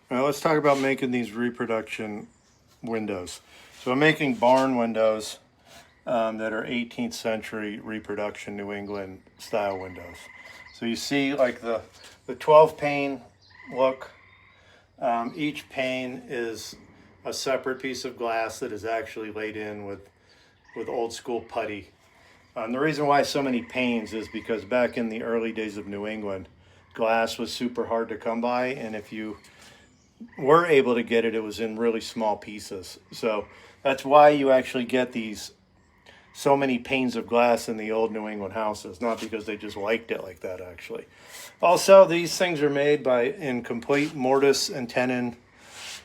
Now let's talk about making these reproduction windows. So I'm making barn windows that are 18th century reproduction New England style windows. So you see like the 12 pane look. Each pane is a separate piece of glass that is actually laid in with old school putty. The reason why so many panes is because back in the early days of New England, glass was super hard to come by, and if you were able to get it, it was in really small pieces. So that's why you actually get these so many panes of glass in the old New England houses, not because they just liked it like that actually. Also, these things are made in complete mortise and tenon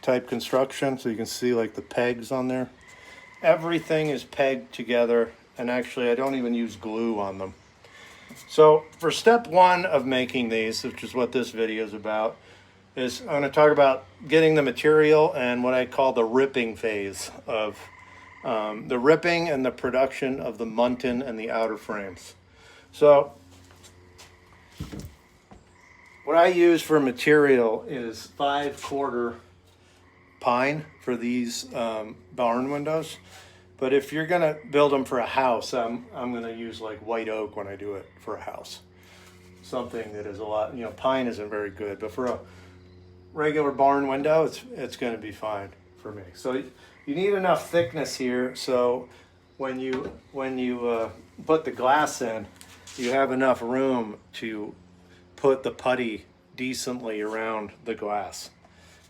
type construction, so you can see like the pegs on there. Everything is pegged together, and actually I don't even use glue on them. So for step one of making these, which is what this video is about, is I'm going to talk about getting the material and what I call the ripping phase of the ripping and the production of the muntin and the outer frames. So what I use for material is 5/4 pine for these barn windows. But if you're gonna build them for a house, I'm gonna use like white oak when I do it for a house. Something that is a lot, pine isn't very good, but for a regular barn window, it's gonna be fine for me. So you need enough thickness here, so when you put the glass in, you have enough room to put the putty decently around the glass.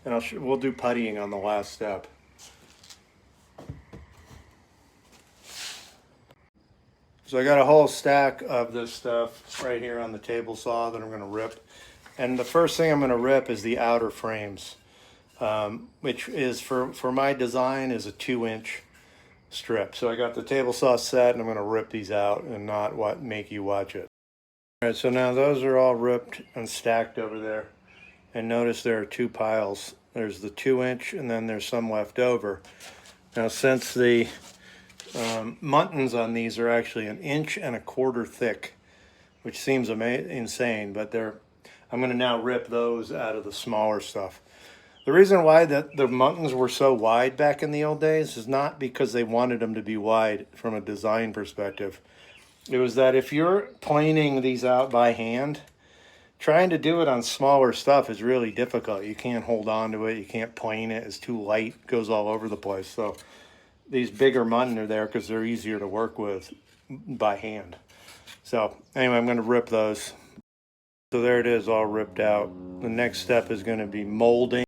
And we'll do puttying on the last step. So I got a whole stack of this stuff right here on the table saw that I'm going to rip. And the first thing I'm going to rip is the outer frames, which is for my design is a 2-inch strip. So I got the table saw set, and I'm going to rip these out and not make you watch it. All right, so now those are all ripped and stacked over there. And notice there are 2 piles. There's the 2-inch, and then there's some left over. Now, since the muntins on these are actually 1 1/4 inches thick, which seems insane, but I'm going to now rip those out of the smaller stuff. The reason why the muntins were so wide back in the old days is not because they wanted them to be wide from a design perspective. It was that if you're planing these out by hand, trying to do it on smaller stuff is really difficult. You can't hold on to it. You can't plane it. It's too light. It goes all over the place. So these bigger muntin are there because they're easier to work with by hand. So anyway, I'm going to rip those. So there it is, all ripped out. The next step is going to be molding.